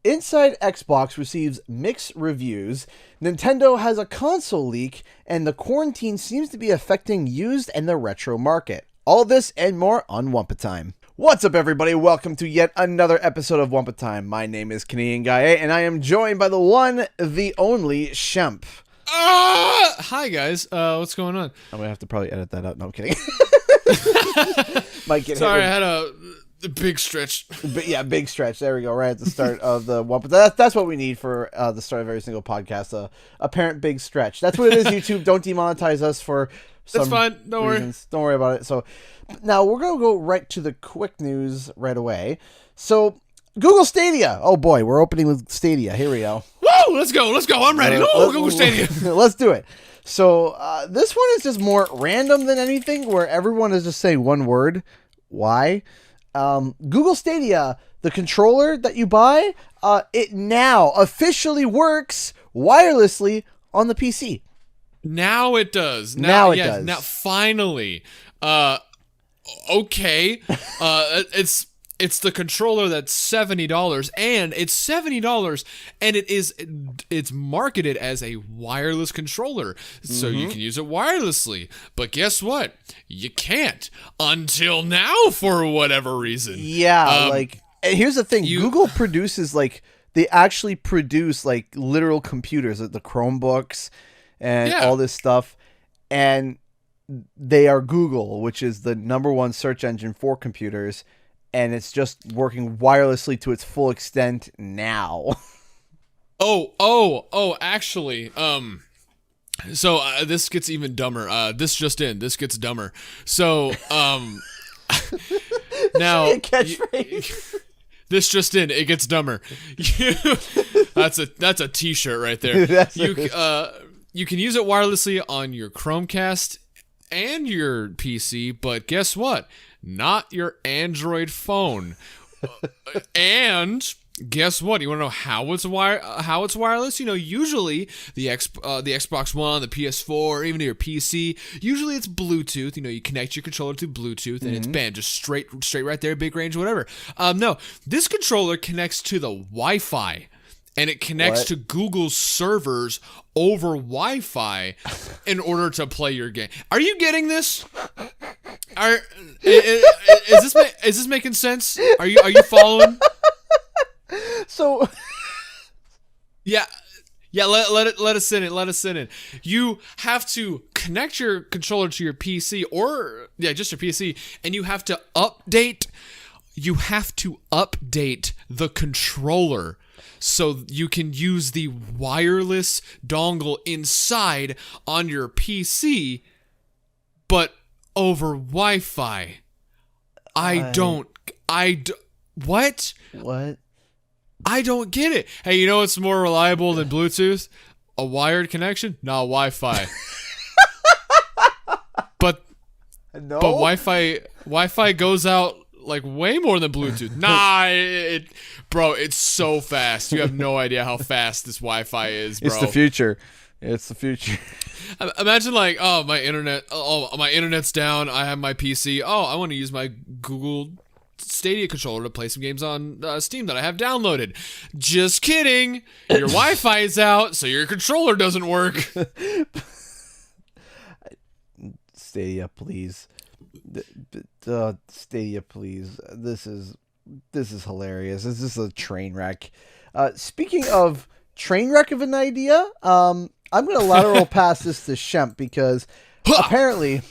Inside Xbox receives mixed reviews, Nintendo has a console leak, and the quarantine seems to be affecting used and the retro market. All this and more on Wumpa Time. What's up, everybody? Welcome to yet another episode of Wumpa Time. My name is Canadian Guy, and I am joined by the one, the only, Shemp. Hi, guys. What's going on? I'm going to have to probably edit that out. No, I'm kidding. Might get Sorry, hit I had a big stretch. Yeah, big stretch. There we go. Right at the start of the Wumpa. That's what we need for the start of every single podcast. Apparent big stretch. That's what it is. YouTube, don't demonetize us for some That's fine. Don't reasons. Don't worry about it. So now we're going to go right to the quick news right away. So Google Stadia. Oh boy, we're opening with Stadia. Here we go. Woo! Let's go. I'm ready. Google Stadia. Let's do it. So this one is just more random than anything, where everyone is just saying one word. Why? Google Stadia, the controller that you buy, it now officially works wirelessly on the PC. Now it does. Now it does. Now finally. Okay. It's the controller that's $70, and it's $70, and it's marketed as a wireless controller, so you can use it wirelessly. But guess what? You can't until now for whatever reason. Yeah, here's the thing: Google produces they actually produce literal computers, the Chromebooks, and all this stuff, and they are Google, which is the #1 search engine for computers. And it's just working wirelessly to its full extent now. Actually, so this gets even dumber. This gets dumber. So, now this just in, it gets dumber. That's a t-shirt right there. You can use it wirelessly on your Chromecast and your PC, but guess what? Not your Android phone. And guess what? You want to know how it's wireless? Usually the Xbox One, the PS4, or even your PC, usually it's Bluetooth. You connect your controller to Bluetooth, and it's bam, just straight right there, big range, whatever. No, this controller connects to the Wi-Fi. And it connects to Google's servers over Wi-Fi in order to play your game. Are you getting this? Is this making sense? Are you following? So, yeah. Let us in. Let us in. You have to connect your controller to your PC, or just your PC, and you have to update. You have to update the controller so you can use the wireless dongle inside on your PC, but over Wi-Fi. What? What? I don't get it. Hey, you know what's more reliable than Bluetooth? A wired connection? Nah, Wi-Fi. But Wi-Fi goes out way more than Bluetooth. Nah, it's so fast. You have no idea how fast this Wi-Fi is, bro. It's the future. Imagine my internet's down. I have my PC. I want to use my Google Stadia controller to play some games on Steam that I have downloaded. Just kidding. Your Wi-Fi is out, so your controller doesn't work. Stadia, please. Stadia, please. This is hilarious. This is a train wreck. Speaking of train wreck of an idea, I'm gonna lateral pass this to Shemp because apparently,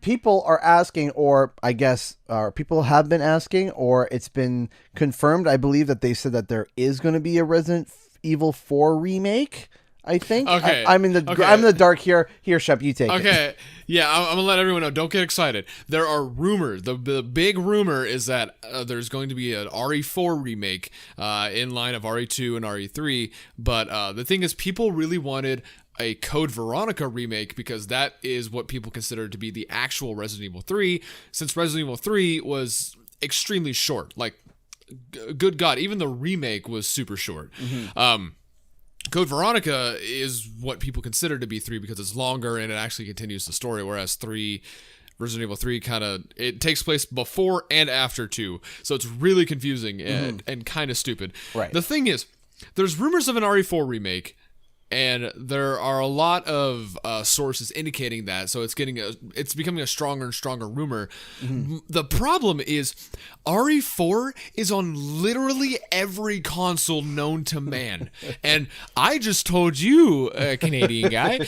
people are asking, or I guess people have been asking, or it's been confirmed. I believe that they said that there is going to be a Resident Evil 4 remake. I think. Okay. I'm in the dark here. Here, Shep, you take it. Okay. Yeah, I'm gonna let everyone know. Don't get excited. There are rumors. The big rumor is that there's going to be an RE4 remake in line of RE2 and RE3. But the thing is, people really wanted a Code Veronica remake because that is what people consider to be the actual Resident Evil 3. Since Resident Evil 3 was extremely short, good God, even the remake was super short. Code Veronica is what people consider to be 3 because it's longer and it actually continues the story, whereas 3 Resident Evil 3 it takes place before and after 2. So it's really confusing and kind of stupid. Right. The thing is, there's rumors of an RE4 remake, and there are a lot of sources indicating that, so it's becoming a stronger and stronger rumor. The problem is RE4 is on literally every console known to man. And I just told you, Canadian guy,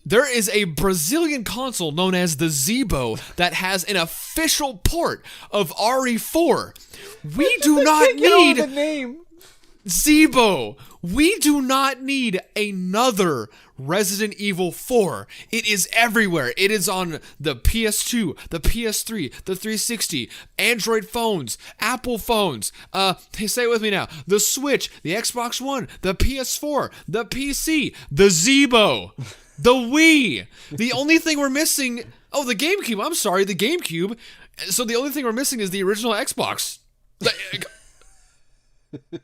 there is a Brazilian console known as the Zibo that has an official port of RE4. We do not need the name. Zibo. We do not need another Resident Evil 4. It is everywhere. It is on the PS2, the PS3, the 360, Android phones, Apple phones. Say it with me now. The Switch, the Xbox One, the PS4, the PC, the Zibo, the Wii. The only thing we're missing... Oh, the GameCube. I'm sorry, the GameCube. So the only thing we're missing is the original Xbox.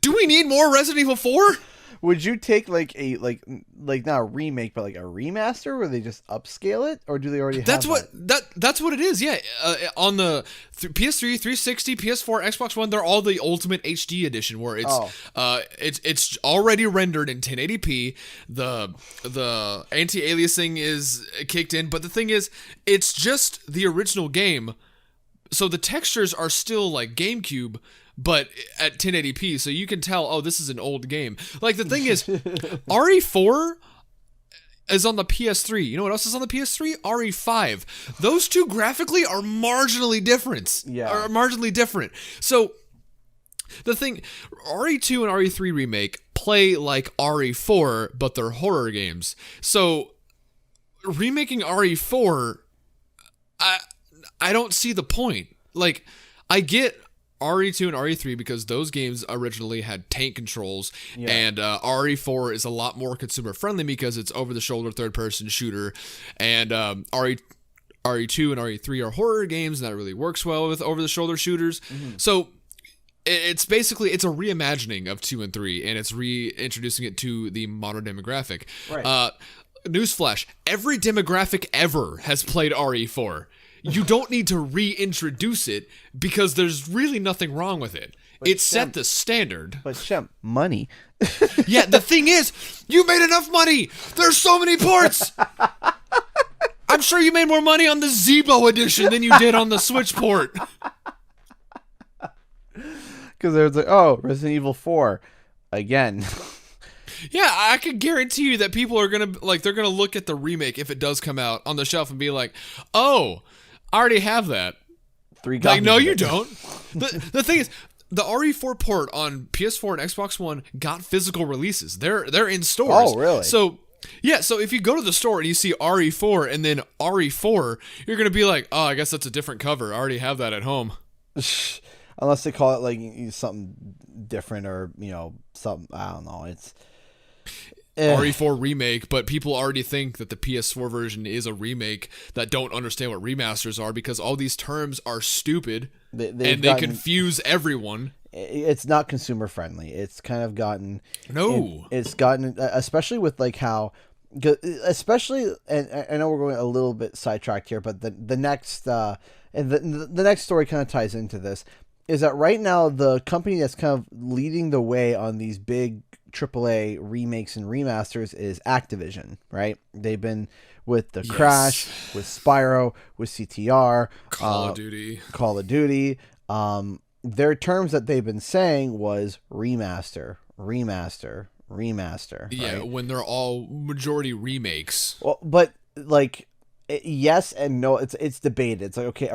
Do we need more Resident Evil 4? Would you take like not a remake, but like a remaster where they just upscale it, or do they already have That's what it is. Yeah, on the PS3, 360, PS4, Xbox One, they're all the Ultimate HD edition where it's already rendered in 1080p. The anti-aliasing is kicked in, but the thing is, it's just the original game, so the textures are still like GameCube, but at 1080p, so you can tell, oh, this is an old game. Like, the thing is, RE4 is on the PS3. You know what else is on the PS3? RE5. Those two graphically are marginally different. Yeah. Are marginally different. So, the thing, RE2 and RE3 remake play like RE4, but they're horror games. So, remaking RE4, I don't see the point. Like, I get RE2 and RE3 because those games originally had tank controls, and RE4 is a lot more consumer friendly because it's over-the-shoulder third-person shooter, and RE2 and RE3 are horror games, and that really works well with over-the-shoulder shooters. So it's basically, it's a reimagining of 2 and 3, and it's reintroducing it to the modern demographic. Right. Newsflash, every demographic ever has played RE4. You don't need to reintroduce it because there's really nothing wrong with it. It set the standard. But Shem, money. Yeah, the thing is, you made enough money. There's so many ports. I'm sure you made more money on the Zibo edition than you did on the Switch port. Because there's like, oh, Resident Evil 4 again. Yeah, I can guarantee you that people are they're gonna look at the remake if it does come out on the shelf and be like, oh, I already have that. 3 copies. Like, no, you don't. The thing is, the RE4 port on PS4 and Xbox One got physical releases. They're in stores. Oh, really? So, yeah, so if you go to the store and you see RE4 and then RE4, you're going to be like, oh, I guess that's a different cover. I already have that at home. Unless they call it like something different or, something, I don't know. It's... RE4 remake, but people already think that the PS4 version is a remake that don't understand what remasters are because all these terms are stupid they confuse everyone. It's not consumer friendly. It's kind of gotten it's gotten, especially with like how, especially, and I know we're going a little bit sidetracked here, but the next and the next story kind of ties into this, is that right now the company that's kind of leading the way on these big AAA remakes and remasters is Activision, right? They've been with the Crash, with Spyro, with CTR, Call of Duty. Their terms that they've been saying was remaster. Yeah, right? when they're all majority remakes. Well, but like, yes and no. It's debated. It's like, okay,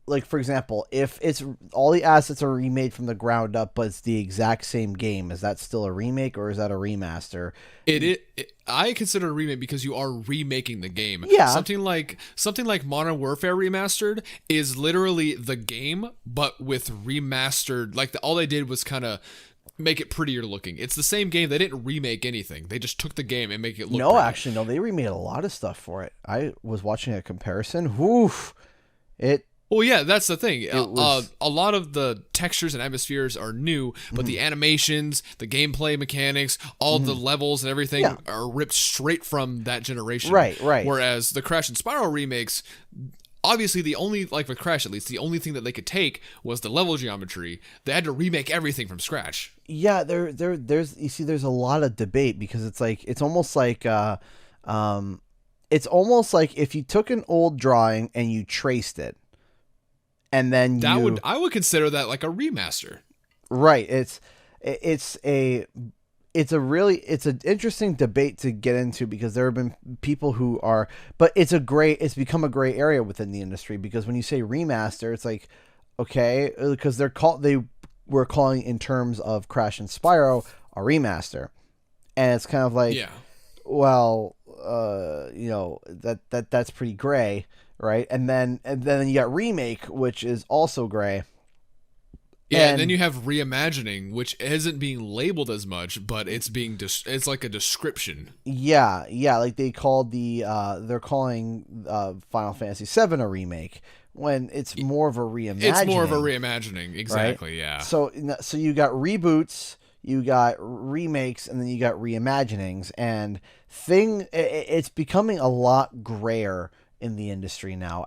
like for example, if it's all the assets are remade from the ground up, but it's the exact same game, is that still a remake or is that a remaster? I consider a remake because you are remaking the game. Yeah. Something like Modern Warfare Remastered is literally the game, but with remastered. Like all they did was kind of make it prettier looking. It's the same game. They didn't remake anything. They just took the game and make it look pretty. Actually, no. They remade a lot of stuff for it. I was watching a comparison. Woof. It Well, yeah, that's the thing. was A lot of the textures and atmospheres are new, but the animations, the gameplay mechanics, all the levels and everything are ripped straight from that generation. Right. Whereas the Crash and Spyro remakes, obviously the only, like with Crash at least, the only thing that they could take was the level geometry. They had to remake everything from scratch. Yeah, there's you see, there's a lot of debate because it's almost like if you took an old drawing and you traced it. And then I would consider that like a remaster. Right. It's an interesting debate to get into because there have been people who are, but it's become a gray area within the industry because when you say remaster, it's like, okay, because they were calling in terms of Crash and Spyro a remaster. And it's kind of like, well, that's pretty gray. Right, and then you got remake, which is also gray. Yeah, and then you have reimagining, which isn't being labeled as much, but it's being it's like a description. Yeah, like they're calling Final Fantasy VII a remake when it's more of a reimagining. It's more of a reimagining, exactly. Right? Yeah. So you got reboots, you got remakes, and then you got reimaginings, and it's becoming a lot grayer in the industry now,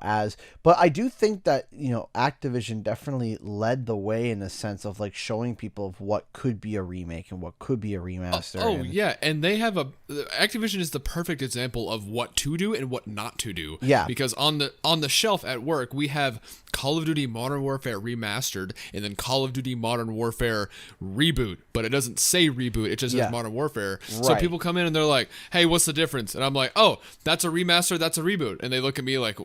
but I do think that Activision definitely led the way in the sense of like showing people of what could be a remake and what could be a remaster. Yeah, and they have Activision is the perfect example of what to do and what not to do. Yeah, because on the shelf at work we have Call of Duty Modern Warfare Remastered and then Call of Duty Modern Warfare Reboot, but it doesn't say reboot, it just says Modern Warfare. Right. So people come in and they're like, hey, what's the difference? And I'm like, oh, that's a remaster, that's a reboot. And they look at me like,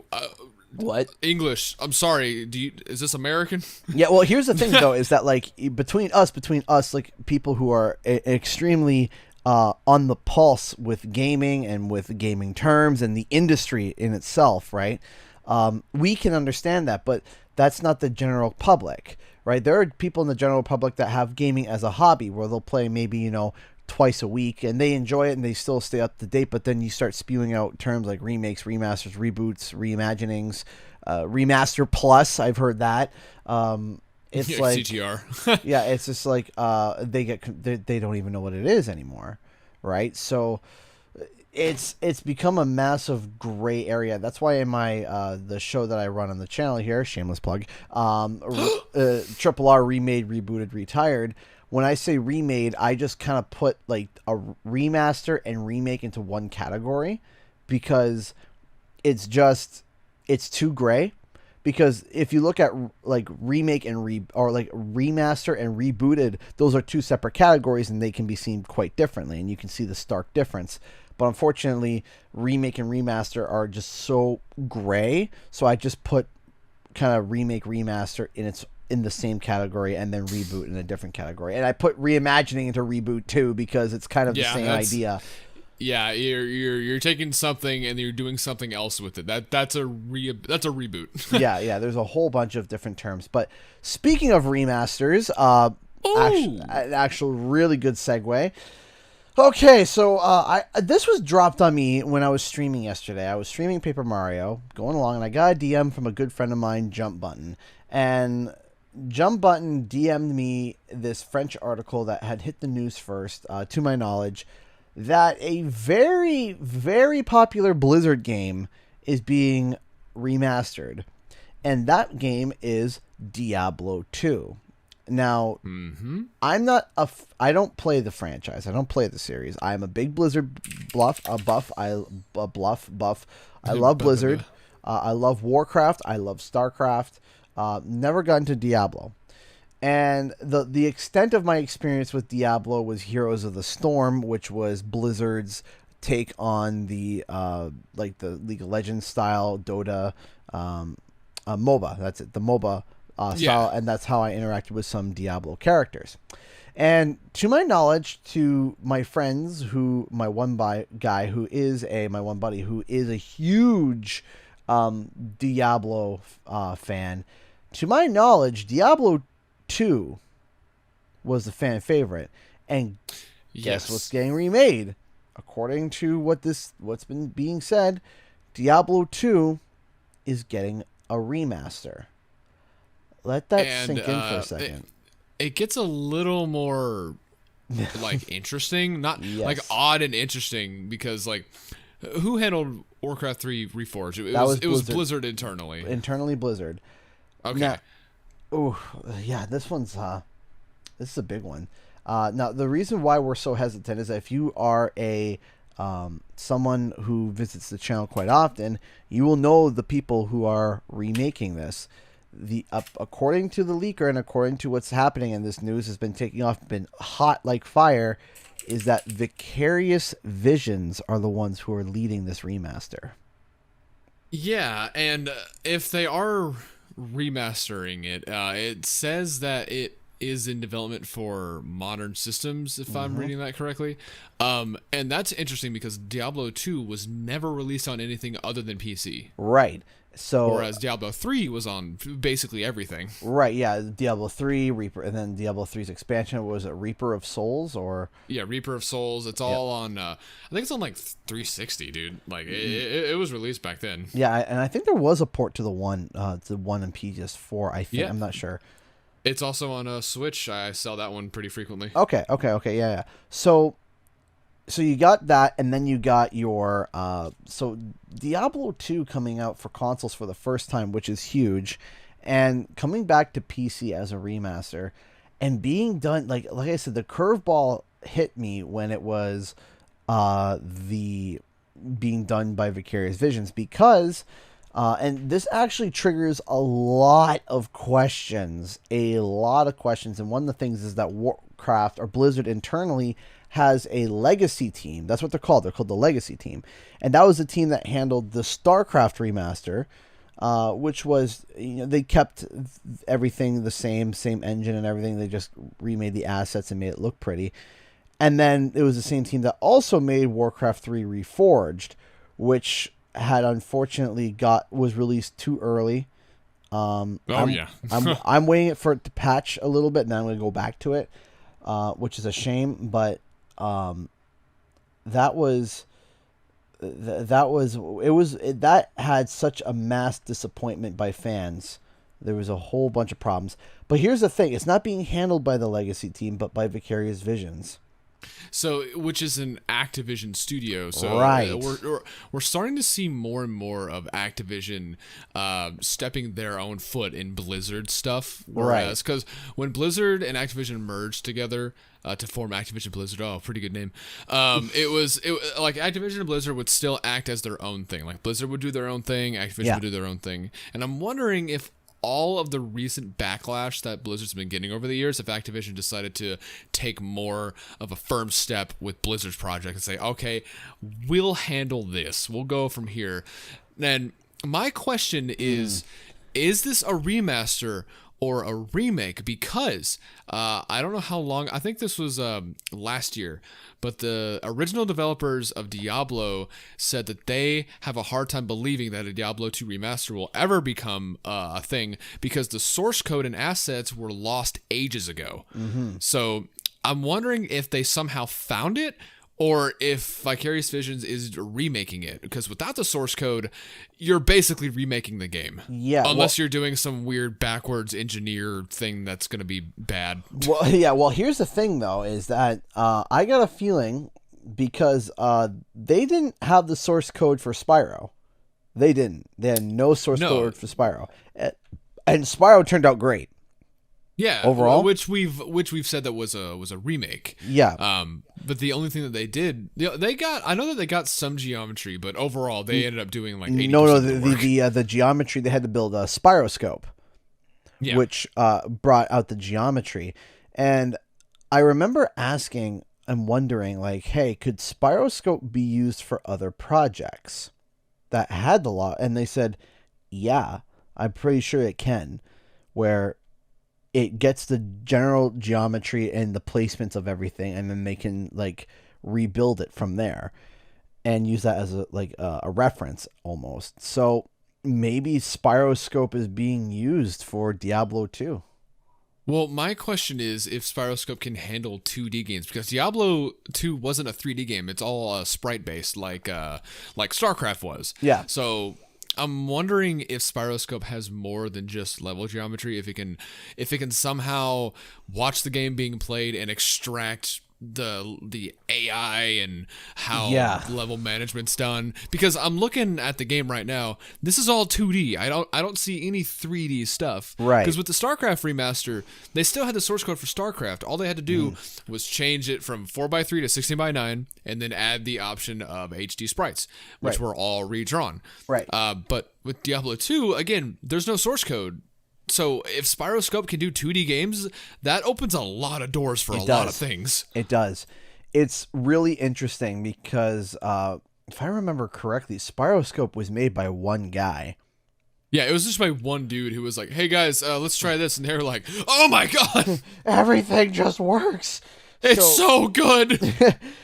what? English? I'm sorry. Is this American? Yeah. Well, here's the thing though, is that like between us, like people who are extremely on the pulse with gaming and with gaming terms and the industry in itself, right? We can understand that, but that's not the general public, right? There are people in the general public that have gaming as a hobby where they'll play maybe twice a week and they enjoy it and they still stay up to date, but then you start spewing out terms like remakes, remasters, reboots, reimaginings, remaster plus. I've heard that. It's like CTR. Yeah, it's just like they don't even know what it is anymore, right? So it's become a massive gray area. That's why in my the show that I run on the channel here, shameless plug, Triple R remade, rebooted, retired. When I say remade, I just kind of put like a remaster and remake into one category because it's too gray. Because if you look at like remake and or like remaster and rebooted, those are two separate categories and they can be seen quite differently, and you can see the stark difference. But unfortunately, remake and remaster are just so gray, so I just put kind of remake, remaster in the same category, and then reboot in a different category. And I put reimagining into reboot too because it's kind of the same idea. Yeah, you're taking something and you're doing something else with it. That's a reboot. yeah. There's a whole bunch of different terms. But speaking of remasters, an actual really good segue. Okay, so this was dropped on me when I was streaming yesterday. I was streaming Paper Mario, going along, and I got a DM from a good friend of mine, Jump Button, and Jump Button DM'd me this French article that had hit the news first, to my knowledge, that a very, very popular Blizzard game is being remastered. And that game is Diablo 2. Now, I don't play the franchise. I don't play the series. I'm a big Blizzard buff. I love Blizzard. I love Warcraft. I love StarCraft. Never got into Diablo. And the extent of my experience with Diablo was Heroes of the Storm, which was Blizzard's take on the like the League of Legends style Dota MOBA. That's it, the MOBA style, and that's how I interacted with some Diablo characters. And to my knowledge, to my friends, my one buddy who is a huge Diablo fan, to my knowledge, Diablo 2 was the fan favorite, and guess what's getting remade? According to what's been being said, Diablo 2 is getting a remaster. Let that sink in for a second. It gets a little more like interesting, not like odd and interesting, because like who handled Warcraft 3 Reforged? It was Blizzard internally. Internally Blizzard. Okay. Now, this is a big one. Now the reason why we're so hesitant is that if you are a someone who visits the channel quite often, you will know the people who are remaking this. According to the leaker and according to what's happening, and this news has been taking off, been hot like fire, is that Vicarious Visions are the ones who are leading this remaster. Yeah, and if they are remastering it, it says that it is in development for modern systems, if I'm reading that correctly. And that's interesting because Diablo 2 was never released on anything other than PC. Right. So, whereas Diablo 3 was on basically everything. Right, yeah. Diablo 3, Reaper, and then Diablo 3's expansion, was it Reaper of Souls? Yeah, Reaper of Souls. It's all on, I think it's on like 360, dude. Like, it was released back then. Yeah, and I think there was a port to the one in PS4, I think. Yeah. I'm not sure. It's also on a Switch. I sell that one pretty frequently. Okay, yeah. So you got that, and then you got your so Diablo 2 coming out for consoles for the first time, which is huge, and coming back to PC as a remaster, and being done like I said, the curveball hit me when it was the being done by Vicarious Visions, because and this actually triggers a lot of questions, and one of the things is that Warcraft, or Blizzard internally, has a legacy team. That's what they're called. They're called the legacy team. And that was the team that handled the StarCraft remaster, which was, they kept everything the same engine and everything. They just remade the assets and made it look pretty. And then it was the same team that also made Warcraft 3 Reforged, which had unfortunately was released too early. I'm waiting for it to patch a little bit, and then I'm going to go back to it, which is a shame. But that had such a mass disappointment by fans. There was a whole bunch of problems. But here's the thing: it's not being handled by the legacy team, but by Vicarious Visions. So, which is an Activision studio. So right. We're starting to see more and more of Activision stepping their own foot in Blizzard stuff. Whereas, because when Blizzard and Activision merged together to form Activision Blizzard, pretty good name. It was like Activision and Blizzard would still act as their own thing. Like Blizzard would do their own thing, Activision would do their own thing. And I'm wondering if all of the recent backlash that Blizzard's been getting over the years, if Activision decided to take more of a firm step with Blizzard's project and say, okay, we'll handle this. We'll go from here. And my question is this a remaster or a remake? Because I don't know how long, I think this was last year, but the original developers of Diablo said that they have a hard time believing that a Diablo 2 remaster will ever become a thing, because the source code and assets were lost ages ago. So I'm wondering if they somehow found it, or if Vicarious Visions is remaking it, because without the source code, you're basically remaking the game. Yeah. Unless you're doing some weird backwards engineer thing that's going to be bad. Well, yeah. Well, here's the thing, though, is that I got a feeling, because they didn't have the source code for Spyro. They didn't. They had no source code for Spyro. And Spyro turned out great. Yeah, overall, which we've said that was a remake. Yeah. But the only thing that they did, I know that they got some geometry, but overall they ended up doing like 80% the geometry, they had to build a Spyroscope, which brought out the geometry. And I remember asking and wondering, like, hey, could Spyroscope be used for other projects that had the law? And they said, yeah, I'm pretty sure it can, where it gets the general geometry and the placements of everything, and then they can like rebuild it from there and use that as a reference almost. So maybe Spyroscope is being used for Diablo 2. Well, my question is if Spyroscope can handle 2D games, because Diablo 2 wasn't a 3D game. It's all sprite based, like StarCraft was. Yeah. So I'm wondering if Spiroscope has more than just level geometry. If it can somehow watch the game being played and extract the AI and how level management's done. Because I'm looking at the game right now. This is all 2D. I don't see any 3D stuff. Right. Because with the StarCraft remaster, they still had the source code for StarCraft. All they had to do was change it from 4:3 to 16:9, and then add the option of HD sprites, which were all redrawn. Right. But with Diablo 2, again, there's no source code. So if Spiroscope can do 2D games, that opens a lot of doors for lot of things. It does. It's really interesting because if I remember correctly, Spiroscope was made by one guy. Yeah, it was just by one dude who was like, hey guys, let's try this. And they were like, oh my God. Everything just works. It's so good.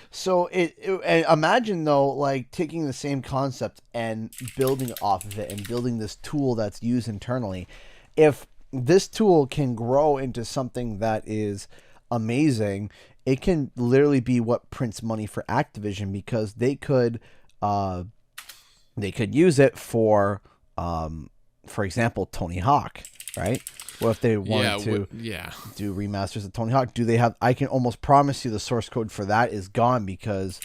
So and imagine though, like taking the same concept and building off of it and building this tool that's used internally. If this tool can grow into something that is amazing, it can literally be what prints money for Activision, because they could use it for example, Tony Hawk, right? What if they wanted to do remasters of Tony Hawk? Do they have? I can almost promise you the source code for that is gone, because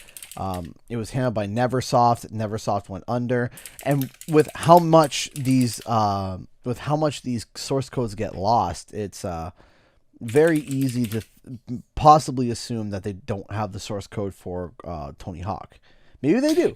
it was handled by Neversoft. Neversoft went under, and with how much these source codes get lost, it's very easy to possibly assume that they don't have the source code for Tony Hawk. Maybe they do.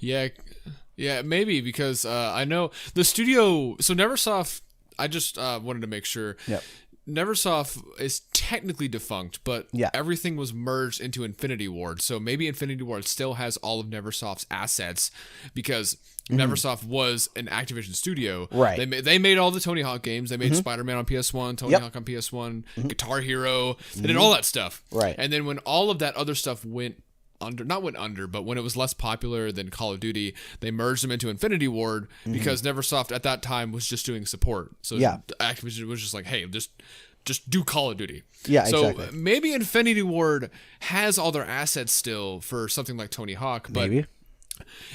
Yeah, maybe, because I know the studio. So Neversoft. I just wanted to make sure. Yep. Neversoft is technically defunct, but everything was merged into Infinity Ward. So maybe Infinity Ward still has all of Neversoft's assets, because Neversoft was an Activision studio. Right. They made all the Tony Hawk games. They made Spider-Man on PS1, Tony Hawk on PS1, Guitar Hero. They did all that stuff. Right. And then when all of that other stuff went under, but when it was less popular than Call of Duty, they merged them into Infinity Ward, because Neversoft at that time was just doing support. So Activision was just like, hey, just do Call of Duty. Yeah, so exactly. Maybe Infinity Ward has all their assets still for something like Tony Hawk, but maybe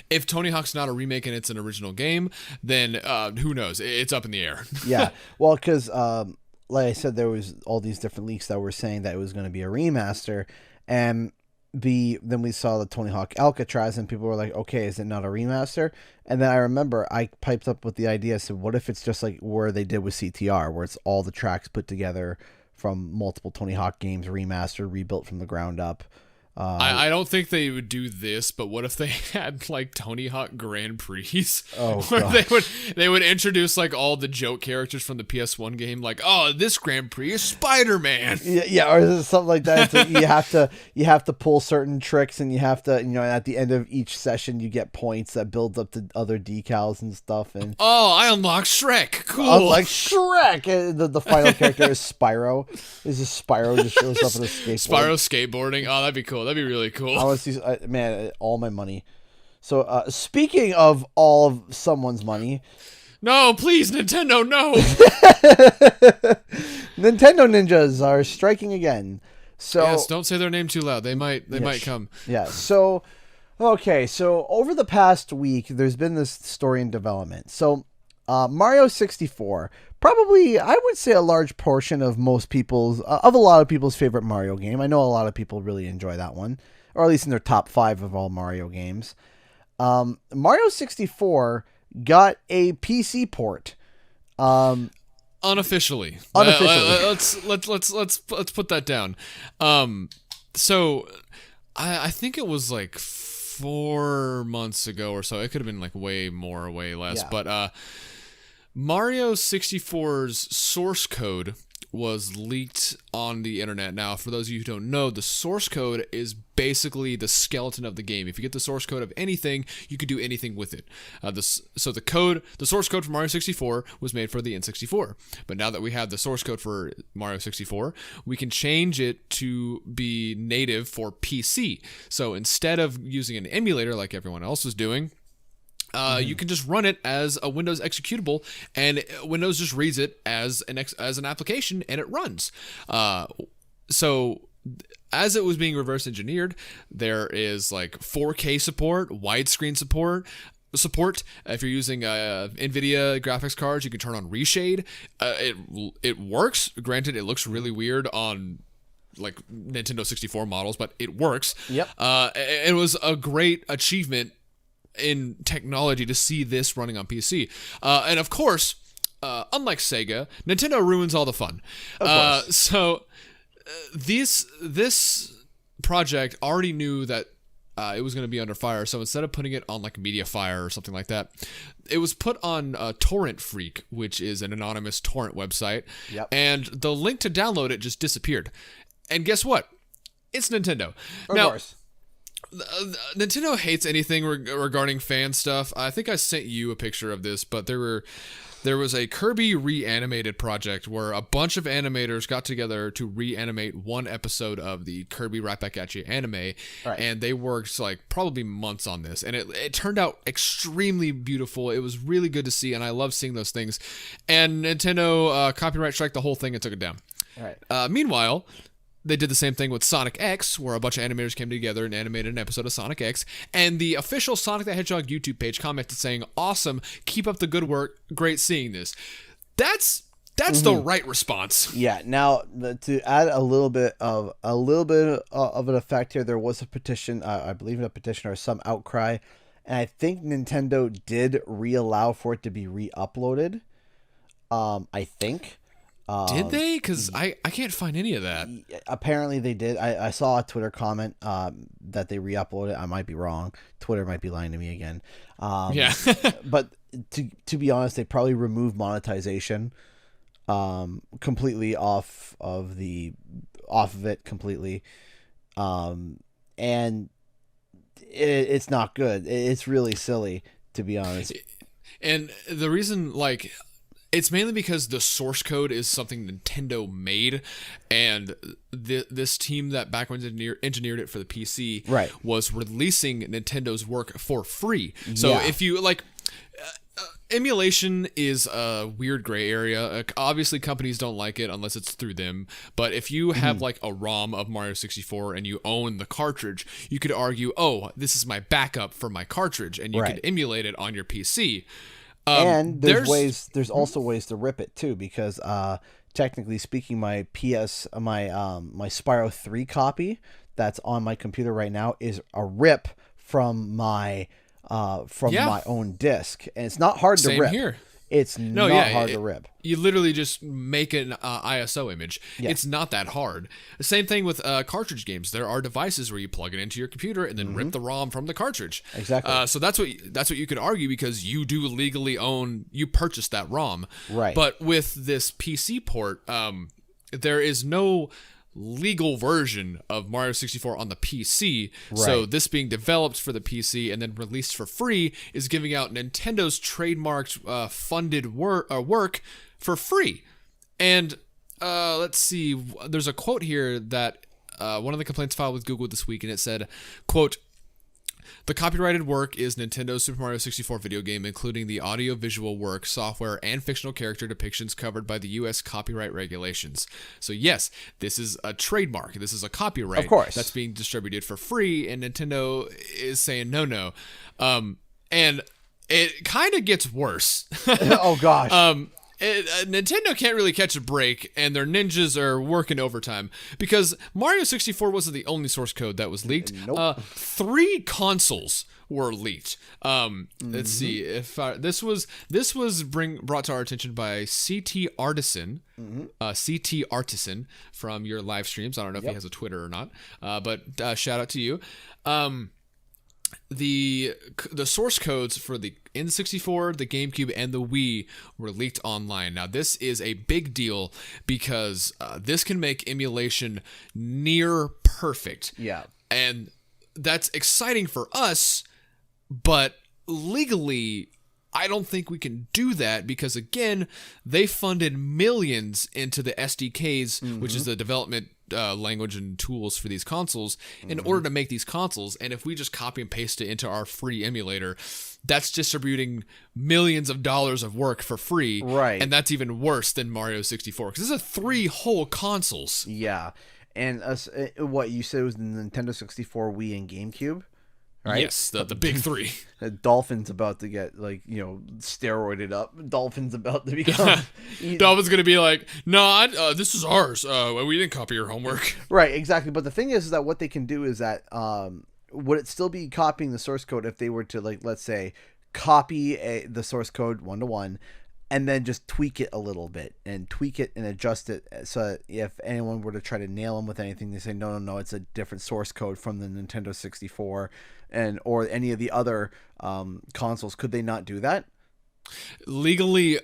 if Tony Hawk's not a remake and it's an original game, then who knows? It's up in the air. Yeah, well, because like I said, there was all these different leaks that were saying that it was going to be a remaster, and then we saw the Tony Hawk Alcatraz, and people were like, okay, is it not a remaster? And then I remember I piped up with the idea, so what if it's just like where they did with CTR, where it's all the tracks put together from multiple Tony Hawk games, remastered, rebuilt from the ground up? I don't think they would do this, but what if they had like Tony Hawk Grand Prix? Where they would introduce like all the joke characters from the PS1 game, like, oh, this Grand Prix is Spider-Man. Yeah, or something like that. So you have to pull certain tricks, and you have to, at the end of each session you get points that build up to other decals and stuff. And I unlocked Shrek. Cool. Unlike Shrek, the final character is Spyro. Is just Spyro just shows up on a skateboard. Spyro skateboarding. Oh, that'd be cool. That'd be really cool. I want to see, man, all my money. So, speaking of all of someone's money. No, please, Nintendo, no. Nintendo ninjas are striking again. So yes, don't say their name too loud. They might come. Yeah. So, okay. So over the past week, there's been this story in development. So, Mario 64, probably, I would say, a large portion of a lot of people's favorite Mario game. I know a lot of people really enjoy that one, or at least in their top 5 of all Mario games. Mario 64 got a PC port. Unofficially. Let's put that down. So I think it was like 4 months ago or so. It could have been like way more or way less, but Mario 64's source code was leaked on the internet. Now, for those of you who don't know, the source code is basically the skeleton of the game. If you get the source code of anything, you could do anything with it. The source code for Mario 64 was made for the N64. But now that we have the source code for Mario 64, we can change it to be native for PC. So instead of using an emulator like everyone else is doing, you can just run it as a Windows executable, and Windows just reads it as an application, and it runs. So as it was being reverse engineered, there is like 4K support, widescreen support, support. If you're using NVIDIA graphics cards, you can turn on reshade. It works. Granted, it looks really weird on like Nintendo 64 models, but it works. Yep. It was a great achievement in technology to see this running on PC. And of course, unlike Sega, Nintendo ruins all the fun. So this project already knew that it was going to be under fire, so instead of putting it on like MediaFire or something like that, it was put on Torrent Freak, which is an anonymous torrent website. Yep. And the link to download it just disappeared. And guess what? It's Nintendo. Of course. Nintendo hates anything regarding fan stuff. I think I sent you a picture of this, but there was a Kirby reanimated project where a bunch of animators got together to reanimate one episode of the Kirby Right Back At You anime, right. And they worked like probably months on this, and it turned out extremely beautiful. It was really good to see, and I love seeing those things. And Nintendo copyright strike the whole thing and took it down. Right. Meanwhile, they did the same thing with Sonic X, where a bunch of animators came together and animated an episode of Sonic X, and the official Sonic the Hedgehog YouTube page commented saying, "Awesome, keep up the good work, great seeing this." That's the right response. Yeah. Now, to add a little bit of an effect here, there was a petition, I believe a petition or some outcry, and I think Nintendo did re-allow for it to be re-uploaded. I think. Did they? Because I can't find any of that. Apparently they did. I saw a Twitter comment that they re-uploaded. I might be wrong. Twitter might be lying to me again. Yeah. But to be honest, they probably removed monetization completely off of it completely. And it's not good. It's really silly, to be honest. And the reason, like, it's mainly because the source code is something Nintendo made, and this team that backwards engineered it for the PC right. was releasing Nintendo's work for free. So if you like, emulation is a weird gray area. Obviously, companies don't like it unless it's through them. But if you have like a ROM of Mario 64 and you own the cartridge, you could argue, "Oh, this is my backup for my cartridge," and you could emulate it on your PC. And there's also ways to rip it too, because technically speaking, my Spyro 3 copy that's on my computer right now is a rip from my own disc, and it's not hard to rip. Same here. It's not hard to rip. You literally just make an ISO image. Yeah. It's not that hard. The same thing with cartridge games. There are devices where you plug it into your computer and then rip the ROM from the cartridge. Exactly. So that's what you could argue, because you do legally own, you purchased that ROM. Right. But with this PC port, there is no legal version of Mario 64 on the PC. Right. So this being developed for the PC and then released for free is giving out Nintendo's trademarked funded work for free. And let's see, there's a quote here that one of the complaints filed with Google this week, and it said, quote, "The copyrighted work is Nintendo's Super Mario 64 video game, including the audio-visual work, software, and fictional character depictions covered by the U.S. copyright regulations." So yes, this is a trademark. This is a copyright. Of course. That's being distributed for free, and Nintendo is saying no. And it kind of gets worse. Oh, gosh. Nintendo can't really catch a break, and their ninjas are working overtime, because Mario 64 wasn't the only source code that was leaked. Nope. 3 consoles were leaked. Let's see if this was brought to our attention by CT Artisan, CT Artisan from your live streams. I don't know if he has a Twitter or not, but shout out to you. The source codes for the N64, the GameCube, and the Wii were leaked online. Now, this is a big deal because this can make emulation near perfect. Yeah. And that's exciting for us, but legally, I don't think we can do that because, again, they funded millions into the SDKs, which is the development language and tools for these consoles, in order to make these consoles. And if we just copy and paste it into our free emulator, that's distributing millions of dollars of work for free. Right. And that's even worse than Mario 64, because this is 3 whole consoles. Yeah. And what you said was the Nintendo 64, Wii, and GameCube? right? Yes, the big three. Dolphin's about to get steroided up. Dolphin's about to become. Dolphin's gonna be like, no, this is ours. We didn't copy your homework. Right, exactly. But the thing is that what they can do is that would it still be copying the source code if they were to let's say copy the source code 1-to-1 and then just tweak it a little bit and tweak it and adjust it so that if anyone were to try to nail them with anything, they say no, it's a different source code from the Nintendo 64 or any of the other consoles. Could they not do that legally?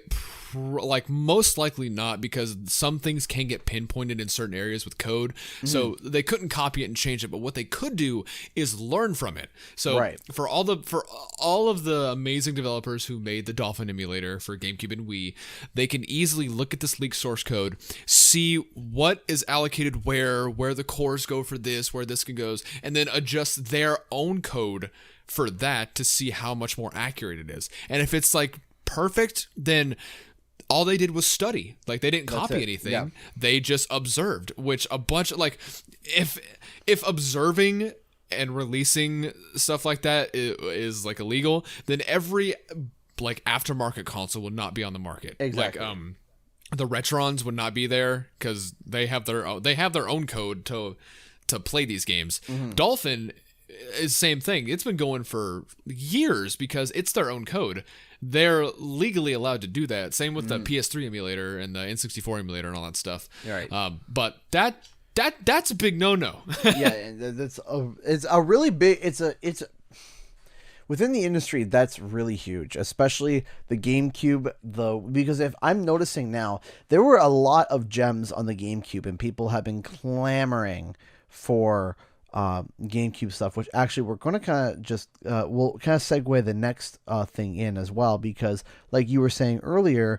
Most likely not, because some things can get pinpointed in certain areas with code. So they couldn't copy it and change it, but what they could do is learn from it. So for all of the amazing developers who made the Dolphin emulator for GameCube and Wii, they can easily look at this leaked source code, see what is allocated where the cores go for this, where this goes, and then adjust their own code for that to see how much more accurate it is. And if it's perfect, then all they did was study. They didn't copy anything. Yeah. They just observed, which a bunch of if observing and releasing stuff like that is illegal, then every aftermarket console would not be on the market. Exactly. The Retrons would not be there because they have their own code to play these games. Dolphin is the same thing. It's been going for years because it's their own code. They're legally allowed to do that. Same with the PS3 emulator and the N64 emulator and all that stuff. Right. But that's a big no-no. Yeah, it's a really big. It's within the industry that's really huge, especially the GameCube. Because if I'm noticing now, there were a lot of gems on the GameCube, and people have been clamoring for GameCube stuff, which actually we're going to kind of just we'll kind of segue the next thing in as well, because like you were saying earlier,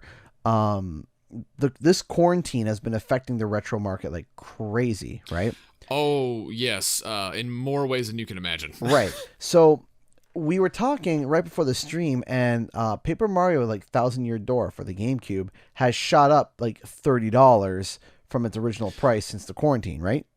this quarantine has been affecting the retro market like crazy, right? Oh yes, in more ways than you can imagine. Right. So we were talking right before the stream, and Paper Mario Thousand Year Door for the GameCube has shot up $30 from its original price since the quarantine, right?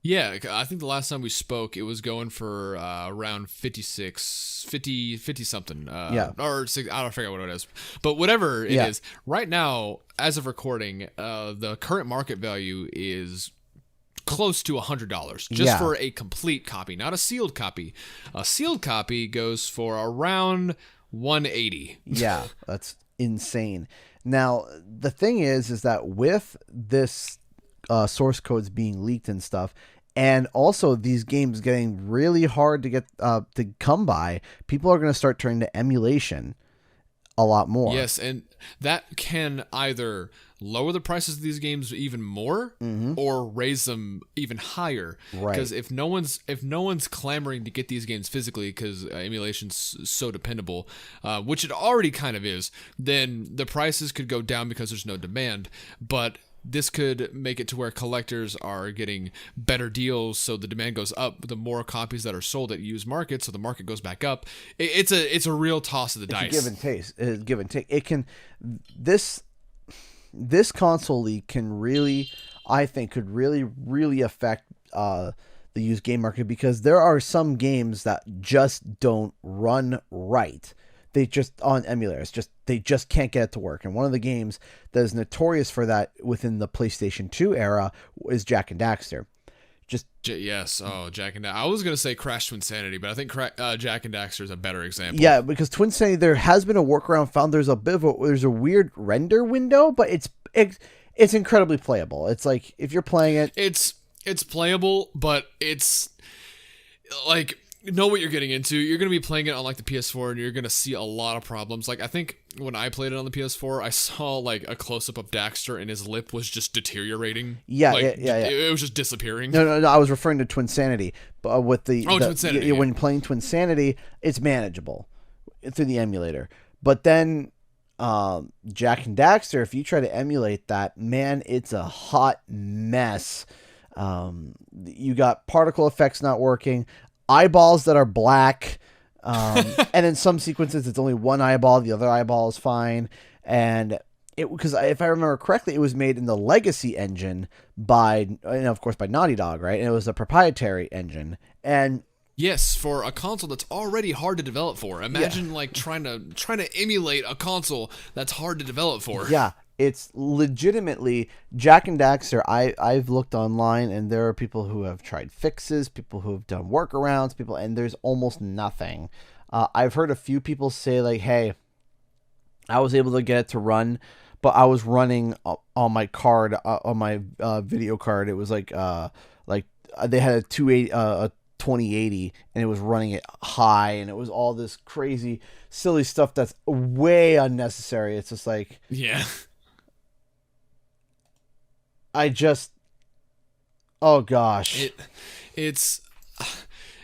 Yeah, I think the last time we spoke, it was going for around 50 something. Yeah. Or I don't forget what it is. But whatever it is, right now, as of recording, the current market value is close to $100 just for a complete copy, not a sealed copy. A sealed copy goes for around $180. Yeah, that's insane. Now, the thing is that with this source codes being leaked and stuff, and also these games getting really hard to get to come by, people are going to start turning to emulation a lot more. Yes, and that can either lower the prices of these games even more or raise them even higher. Right. Because if no one's clamoring to get these games physically because emulation's so dependable, which it already kind of is, then the prices could go down because there's no demand. But this could make it to where collectors are getting better deals, so the demand goes up. The more copies that are sold at used markets, so the market goes back up. It's a real toss of the dice. Give and take. It can this console leak can really, I think, could really affect the used game market, because there are some games that just don't run right. They just on emulators, they just can't get it to work. And one of the games that is notorious for that within the PlayStation 2 era is Jak and Daxter. Yes. Oh, Jak and Daxter. I was gonna say Crash Twinsanity, but I think Jak and Daxter is a better example. Yeah, because Twinsanity, there has been a workaround found. There's a weird render window, but it's incredibly playable. It's like if you're playing it, it's playable, but it's like, you know what you're getting into. You're going to be playing it on the PS4, and you're going to see a lot of problems. I think when I played it on the PS4, I saw a close-up of Daxter, and his lip was just deteriorating. Yeah. It was just disappearing. No, I was referring to Twinsanity. But with Twinsanity. When playing Twinsanity, it's manageable through the emulator. But then Jak and Daxter, if you try to emulate that, man, it's a hot mess. You got particle effects not working, eyeballs that are black, and in some sequences it's only one eyeball, the other eyeball is fine. And because if I remember correctly, it was made in the Legacy engine by Naughty Dog, right? And it was a proprietary engine, and Yes, for a console that's already hard to develop for. Imagine like trying to emulate a console that's hard to develop for. Yeah, it's legitimately Jack and Daxter. I've looked online, and there are people who have tried fixes, people who have done workarounds, and there's almost nothing. I've heard a few people say like, "Hey, I was able to get it to run, but I was running on my card, on my video card. It was like they had a 2080, and it was running it high, and it was all this crazy silly stuff that's way unnecessary." It's just like, yeah, oh gosh, it's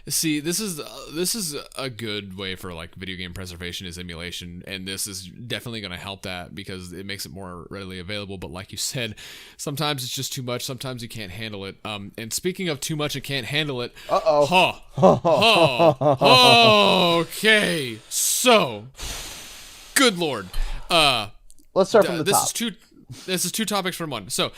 see, this is a good way for like video game preservation is emulation, and this is definitely going to help that because it makes it more readily available. But like you said, sometimes it's just too much. Sometimes you can't handle it. And speaking of too much and can't handle it, okay, so good lord, let's start from the top. This is two topics from one. So.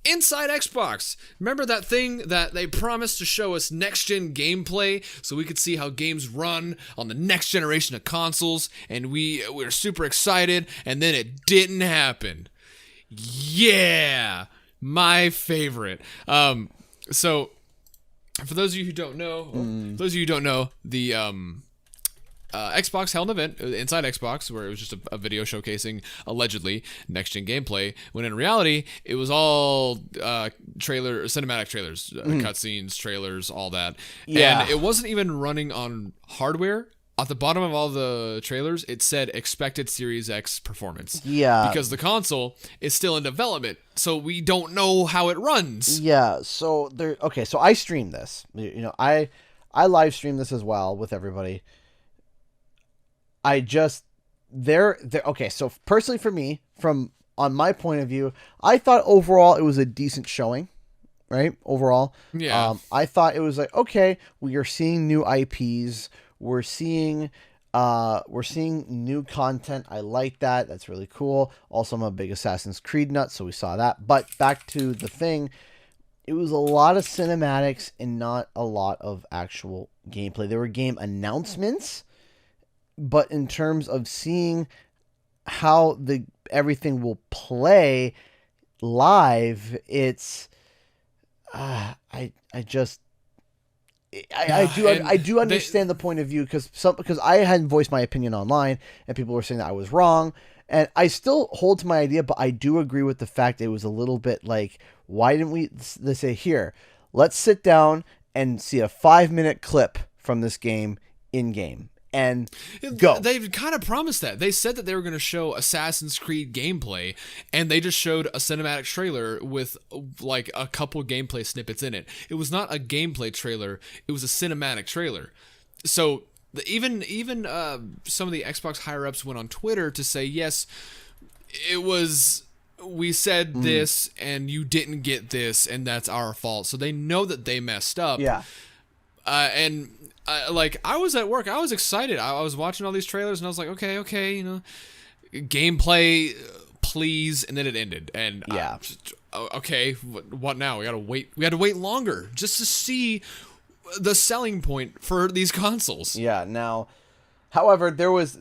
Inside Xbox. Remember that thing that they promised to show us next-gen gameplay so we could see how games run on the next generation of consoles, and we were super excited, and then it didn't happen. Yeah, my favorite. So for those of you who don't know, the Xbox held an event inside Xbox where it was just a video showcasing allegedly next-gen gameplay, when in reality it was all cinematic trailers, cutscenes, trailers, all that. Yeah. And it wasn't even running on hardware. At the bottom of all the trailers, it said expected Series X performance. Yeah. Because the console is still in development, so we don't know how it runs. Yeah. So so I streamed this. I live streamed this as well with everybody. Okay, so personally for me, on my point of view, I thought overall it was a decent showing, right? Overall. Yeah. I thought it was like, okay, we are seeing new IPs. We're seeing new content. I like that. That's really cool. Also, I'm a big Assassin's Creed nut, so we saw that. But back to the thing, it was a lot of cinematics and not a lot of actual gameplay. There were game announcements, but in terms of seeing how everything will play live, it's I do understand the point of view because I hadn't voiced my opinion online and people were saying that I was wrong, and I still hold to my idea, but I do agree with the fact it was a little bit like, why didn't we say, here, let's sit down and see a 5-minute clip from this game in game and go. They've kind of promised that. They said that they were going to show Assassin's Creed gameplay, and they just showed a cinematic trailer with like a couple gameplay snippets in it. It was not a gameplay trailer. It was a cinematic trailer. So even some of the Xbox higher-ups went on Twitter to say, yes, it was... we said this, and you didn't get this, and that's our fault. So they know that they messed up. Yeah. Like, I was at work. I was excited. I was watching all these trailers, and I was like, okay, gameplay, please. And then it ended. And yeah, okay, what now? We had to wait longer just to see the selling point for these consoles. Yeah. Now, however, there is.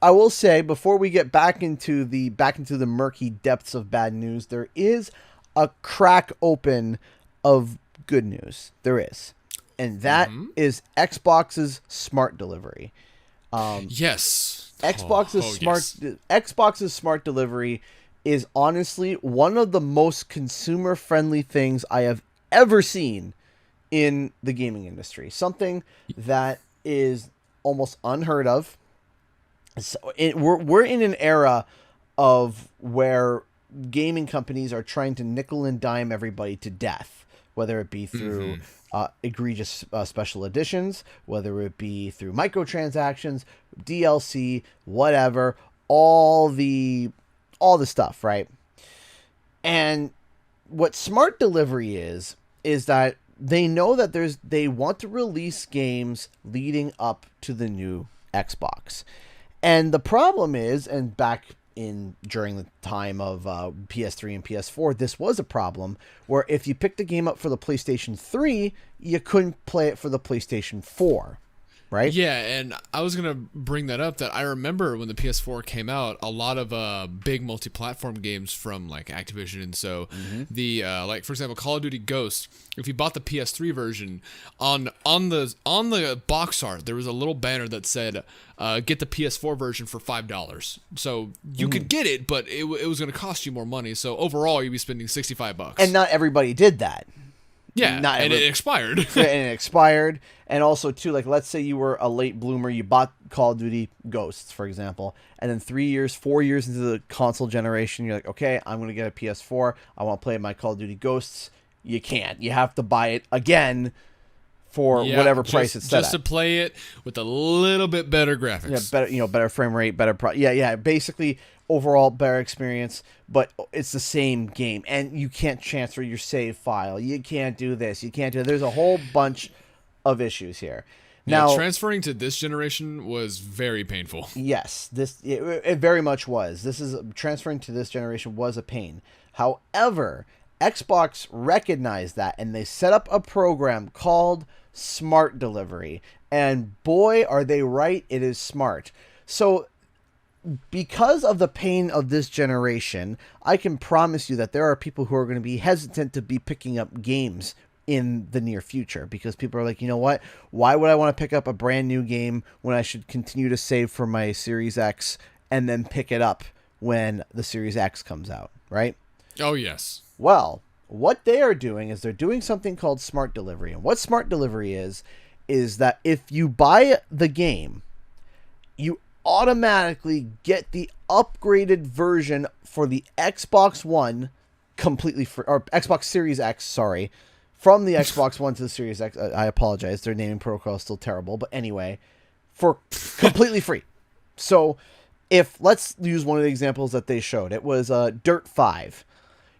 I will say, before we get back into the murky depths of bad news, there is a crack open of good news. There is. And that is Xbox's smart delivery. Yes. Xbox's smart delivery is honestly one of the most consumer-friendly things I have ever seen in the gaming industry. Something that is almost unheard of. So we're in an era of where gaming companies are trying to nickel and dime everybody to death, whether it be through egregious special editions, whether it be through microtransactions, DLC, whatever, all the stuff, right? And what smart delivery is that they know that they want to release games leading up to the new Xbox. And the problem is, and back during the time of PS3 and PS4, this was a problem where if you picked a game up for the PlayStation 3, you couldn't play it for the PlayStation 4. Right? Yeah, and I was gonna bring that up. That I remember when the PS4 came out, a lot of big multi-platform games from like Activision, and so the like for example, Call of Duty Ghosts. If you bought the PS3 version, on the box art there was a little banner that said, "Get the PS4 version for $5." So you could get it, but it was gonna cost you more money. So overall, you'd be spending $65. And not everybody did that. Yeah, and it expired. And it expired. And also, too, like, let's say you were a late bloomer. You bought Call of Duty Ghosts, for example. And then 4 years into the console generation, you're like, okay, I'm going to get a PS4. I want to play my Call of Duty Ghosts. You can't. You have to buy it again for whatever price it's set just to play it with a little bit better graphics. Yeah, better frame rate, better basically overall better experience, but it's the same game, and you can't transfer your save file. You can't do this. You can't do. There's a whole bunch of issues here. Now, transferring to this generation was very painful. Yes, it very much was. Transferring to this generation was a pain. However, Xbox recognized that, and they set up a program called Smart Delivery. And boy, are they right, it is smart. So, because of the pain of this generation, I can promise you that there are people who are going to be hesitant to be picking up games in the near future, because people are like, you know what? Why would I want to pick up a brand new game when I should continue to save for my Series X and then pick it up when the Series X comes out, right? Oh, yes. Well, what they are doing is they're doing something called Smart Delivery. And what Smart Delivery is that if you buy the game, you automatically get the upgraded version for the Xbox One completely free, or Xbox Series X, sorry, from the Xbox One to the Series X. I apologize. Their naming protocol is still terrible. But anyway, for completely free. So let's use one of the examples that they showed. It was Dirt 5.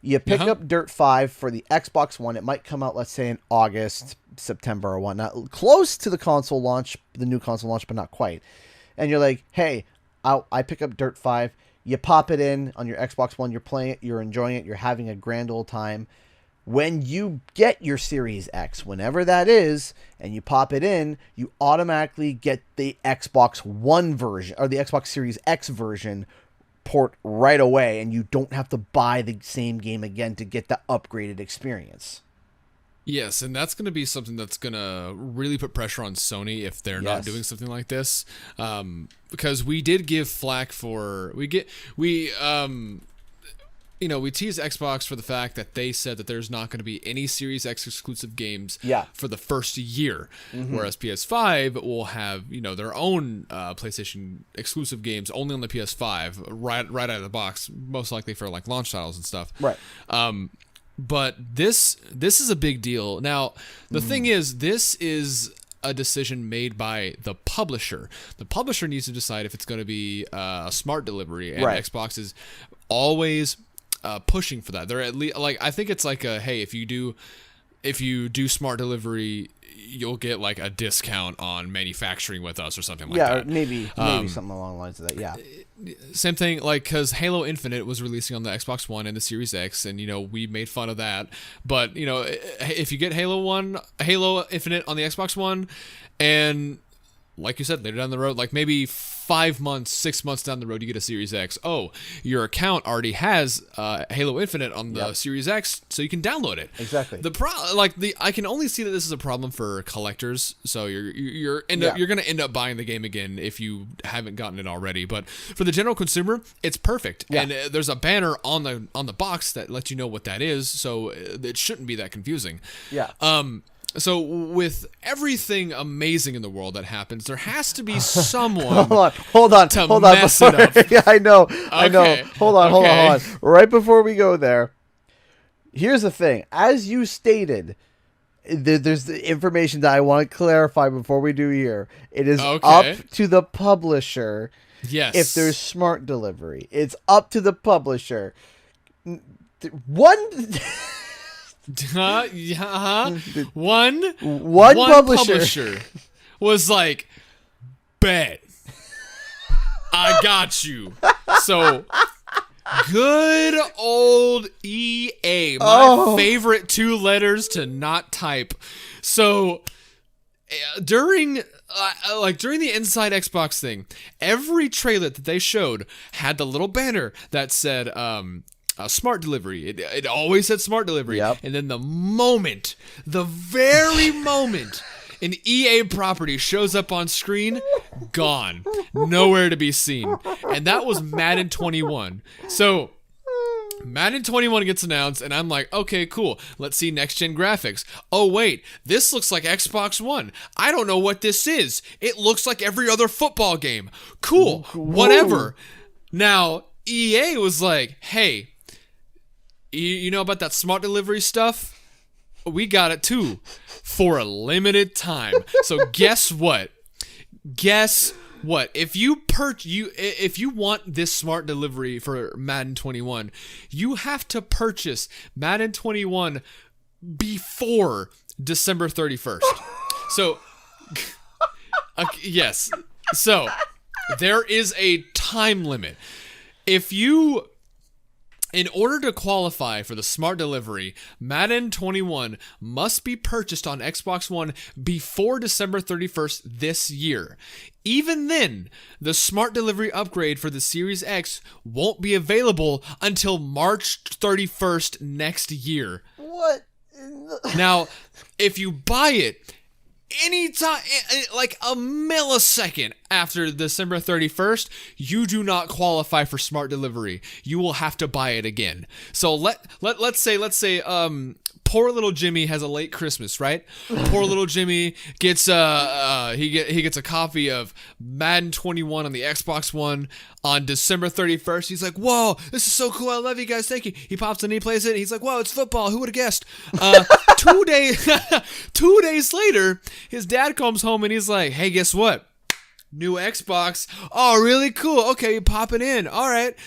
You pick up Dirt 5 for the Xbox One. It might come out, let's say, in August, September, or whatnot. Close to the console launch, the new console launch, but not quite. And you're like, hey, I pick up Dirt 5. You pop it in on your Xbox One. You're playing it. You're enjoying it. You're having a grand old time. When you get your Series X, whenever that is, and you pop it in, you automatically get the Xbox One version, or the Xbox Series X version port right away, and you don't have to buy the same game again to get the upgraded experience. Yes, and that's going to be something that's going to really put pressure on Sony if they're not doing something like this. Because we did give flack for we teased Xbox for the fact that they said that there's not going to be any Series X exclusive games for the first year, whereas PS5 will have their own PlayStation exclusive games only on the PS5 right out of the box, most likely for like launch titles and stuff. Right. But this is a big deal. Now, the thing is, this is a decision made by the publisher. The publisher needs to decide if it's going to be a smart delivery, and Xbox is always pushing for that. They're at least like, I think it's like hey, if you do smart delivery, you'll get like a discount on manufacturing with us or something like that. Yeah, maybe something along the lines of that. Yeah. Same thing, like, because Halo Infinite was releasing on the Xbox One and the Series X, and we made fun of that. But if you get Halo Infinite on the Xbox One, and like you said, later down the road, like maybe 5 months, 6 months down the road, you get a Series X. Oh, your account already has Halo Infinite on the Series X, so you can download it. Exactly. I can only see that this is a problem for collectors. So you're going to end up buying the game again if you haven't gotten it already. But for the general consumer, it's perfect. Yeah. And there's a banner on the box that lets you know what that is, so it shouldn't be that confusing. Yeah. So with everything amazing in the world that happens, there has to be someone hold on, mess it up. Yeah, I know. Hold on. Right before we go there, here's the thing. As you stated, there's the information that I want to clarify before we do here. It is up to the publisher. Yes. If there's smart delivery, it's up to the publisher. One publisher was like, bet. I got you. So, good old EA, my favorite 2 letters to not type. So, during the Inside Xbox thing, every trailer that they showed had the little banner that said smart delivery. It always said smart delivery. Yep. And then the very moment an EA property shows up on screen, gone. Nowhere to be seen. And that was Madden 21. So Madden 21 gets announced, and I'm like, okay, cool. Let's see next-gen graphics. Oh, wait, this looks like Xbox One. I don't know what this is. It looks like every other football game. Cool, whatever. Now, EA was like, hey, you know about that smart delivery stuff? We got it too, for a limited time. So guess what? If you want this smart delivery for Madden 21, you have to purchase Madden 21 before December 31st. So, yes. So, there is a time limit. In order to qualify for the smart delivery, Madden 21 must be purchased on Xbox One before December 31st this year. Even then, the smart delivery upgrade for the Series X won't be available until March 31st next year. What? Now, if you buy it anytime, like a millisecond after December 31st, you do not qualify for smart delivery. You will have to buy it again. So let's say poor little Jimmy has a late Christmas, right? Poor little Jimmy gets he gets a copy of Madden 21 on the Xbox One on December 31st. He's like, "Whoa, this is so cool! I love you guys, thank you." He pops in, he plays it. And he's like, "Whoa, it's football! Who would have guessed?" 2 days later, his dad comes home and he's like, "Hey, guess what? New Xbox. Oh, really cool. Okay, you pop it in. All right,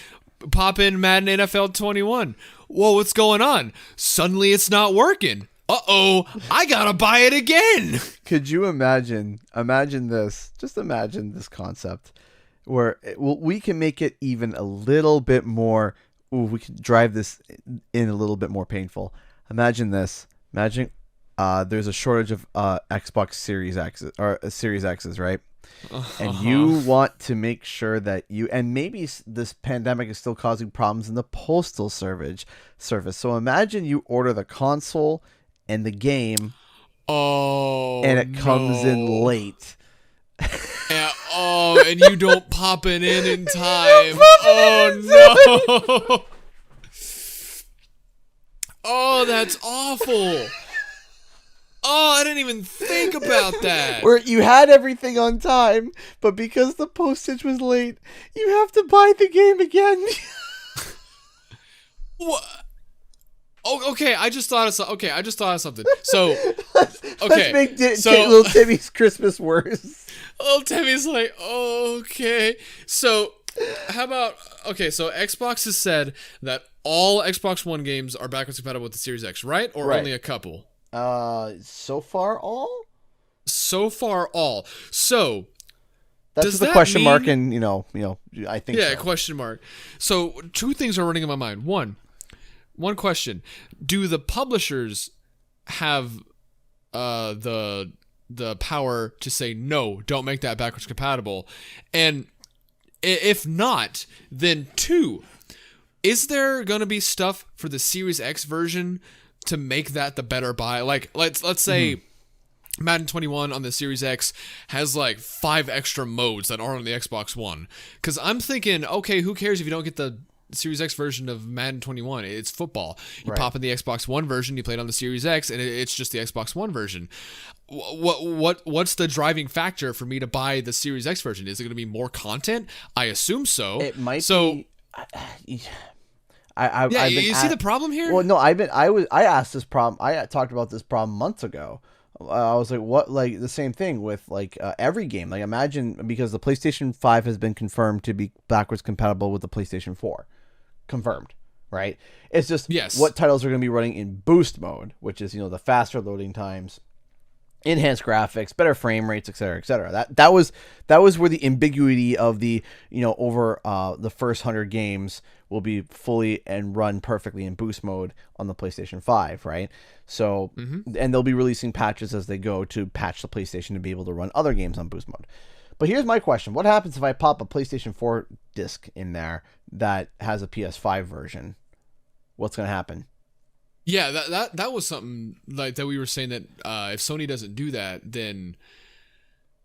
pop in Madden NFL 21. Whoa, what's going on? Suddenly it's not working. Uh-oh, I gotta buy it again." Could you imagine this? Just imagine this concept where we can make it even a little bit more. We can drive this in a little bit more painful. Imagine this. Imagine there's a shortage of Xbox Series X or Series X's, right? And you want to make sure that and maybe this pandemic is still causing problems in the postal service. So imagine you order the console and the game, and it comes in late. And you don't pop it in time. Oh no! Oh, that's awful. Oh, I didn't even think about that. Where you had everything on time, but because the postage was late, you have to buy the game again. What? Oh, okay. I just thought of something. So, let's make little Timmy's Christmas worse. Little Timmy's like, okay. So, how about so Xbox has said that all Xbox One games are backwards compatible with the Series X, right? Or only a couple? So far all. So that's the question mark, and I think so. Question mark. So 2 things are running in my mind. One question: do the publishers have the power to say no? Don't make that backwards compatible. And if not, then 2, is there gonna be stuff for the Series X version to make that the better buy? Like, let's say Madden 21 on the Series X has like 5 extra modes that aren't on the Xbox One. Because I'm thinking, okay, who cares if you don't get the Series X version of Madden 21? It's football. You pop in the Xbox One version, you play it on the Series X, and it's just the Xbox One version. What's the driving factor for me to buy the Series X version? Is it going to be more content? I assume so. It might be. You see the problem here? Well, no, I asked this problem. I talked about this problem months ago. I was like, what? Like the same thing with like every game. Like imagine, because the PlayStation 5 has been confirmed to be backwards compatible with the PlayStation 4, confirmed, right? It's just what titles are going to be running in boost mode, which is the faster loading times, enhanced graphics, better frame rates, et cetera, et cetera. That was where the ambiguity of the, over the first 100 games will be fully and run perfectly in boost mode on the PlayStation 5, right? So, and they'll be releasing patches as they go to patch the PlayStation to be able to run other games on boost mode. But here's my question. What happens if I pop a PlayStation 4 disc in there that has a PS5 version? What's going to happen? Yeah, that was something like that we were saying that if Sony doesn't do that, then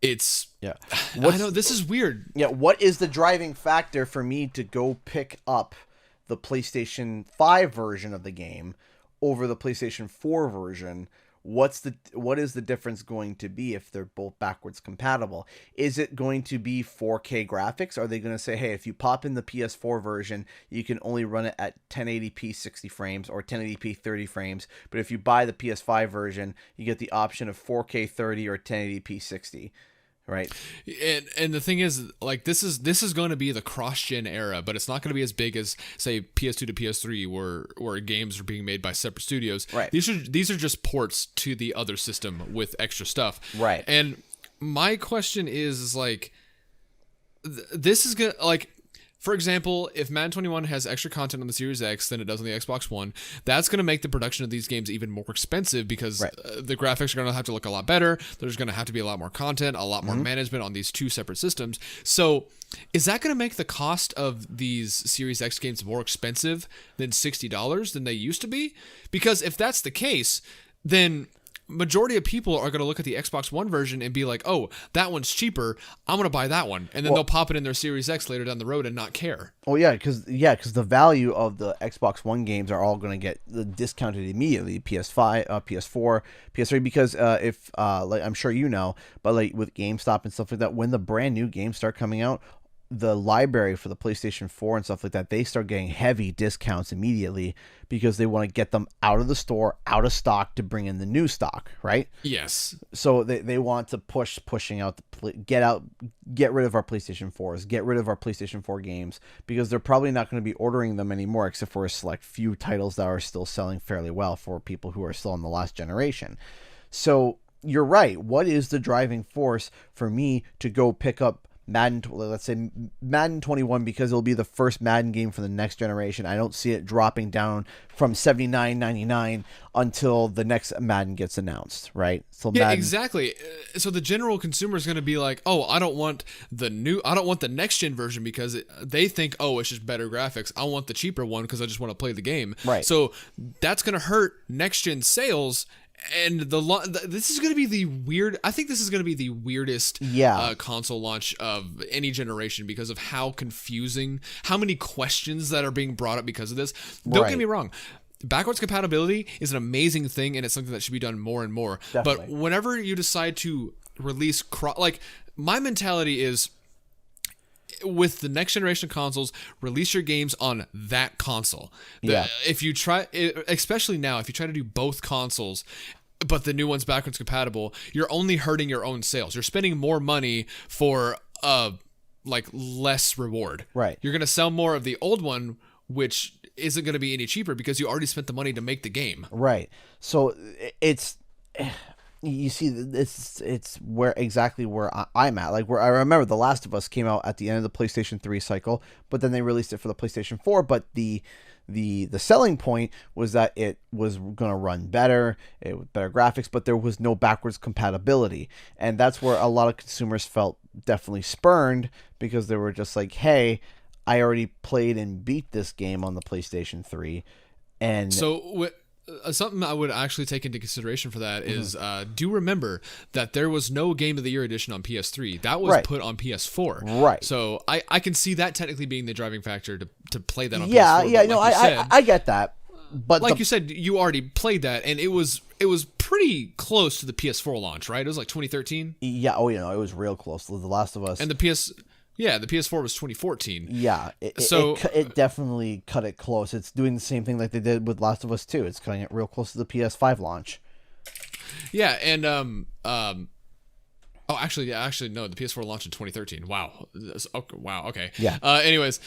it's... Yeah. I know, this is weird. Yeah, what is the driving factor for me to go pick up the PlayStation 5 version of the game over the PlayStation 4 version? What is the difference going to be if they're both backwards compatible? Is it going to be 4K graphics? Are they going to say, hey, if you pop in the PS4 version, you can only run it at 1080p 60 frames or 1080p 30 frames, but if you buy the PS5 version, you get the option of 4K 30 or 1080p 60? Right. And the thing is, like, this is going to be the cross-gen era, but it's not going to be as big as, say, PS2 to PS3, where games are being made by separate studios. Right. These are just ports to the other system with extra stuff. Right. And my question is like, this is gonna, like, for example, if Madden 21 has extra content on the Series X than it does on the Xbox One, that's going to make the production of these games even more expensive because the graphics are going to have to look a lot better. There's going to have to be a lot more content, a lot more management on these two separate systems. So is that going to make the cost of these Series X games more expensive than $60 than they used to be? Because if that's the case, then majority of people are going to look at the Xbox One version and be like, oh, that one's cheaper, I'm going to buy that one. And then they'll pop it in their Series X later down the road and not care. Oh, yeah, because the value of the Xbox One games are all going to get discounted immediately, PS5, PS4, PS3, because if, like I'm sure you know, but like with GameStop and stuff like that, when the brand new games start coming out, the library for the PlayStation 4 and stuff like that, they start getting heavy discounts immediately because they want to get them out of the store, out of stock to bring in the new stock, right? Yes. So they want to pushing out get rid of our PlayStation 4s, get rid of our PlayStation 4 games, because they're probably not going to be ordering them anymore except for a select few titles that are still selling fairly well for people who are still in the last generation. So you're right. What is the driving force for me to go pick up Madden, let's say Madden 21, because it'll be the first Madden game for the next generation? I don't see it dropping down from $79.99 until the next Madden gets announced, right? So yeah, Madden, exactly. So the general consumer is going to be like, oh, I don't want the next gen version because they think, oh, it's just better graphics. I want the cheaper one because I just want to play the game. Right. So that's going to hurt next gen sales. And this is going to be the weird. I think this is going to be the weirdest console launch of any generation because of how confusing, how many questions that are being brought up because of this. Don't get me wrong. Backwards compatibility is an amazing thing, and it's something that should be done more and more. Definitely. But whenever you decide to release, like, my mentality is, with the next generation of consoles, release your games on that console. If you try, especially now, if you try to do both consoles, but the new one's backwards compatible, you're only hurting your own sales. You're spending more money for like less reward. Right. You're going to sell more of the old one, which isn't going to be any cheaper because you already spent the money to make the game. Right. So it's... You see, it's where I'm at. Like, where I remember The Last of Us came out at the end of the PlayStation 3 cycle, but then they released it for the PlayStation 4. But the selling point was that it was going to run better, it with better graphics, but there was no backwards compatibility, and that's where a lot of consumers felt definitely spurned because they were just like, hey, I already played and beat this game on the PlayStation 3, and so. Something I would actually take into consideration for that is do remember that there was no Game of the Year edition on PS3. That was put on PS4. Right. So I can see that technically being the driving factor to play that on PS4. Yeah, no, I get that. But like you said, you already played that, and it was pretty close to the PS4 launch, right? It was like 2013. Yeah, it was real close to The Last of Us. And the PS4 was 2014. Yeah, it definitely cut it close. It's doing the same thing like they did with Last of Us 2. It's cutting it real close to the PS5 launch. Yeah, and actually, no, the PS4 launched in 2013. Wow. Okay. Yeah. Anyways,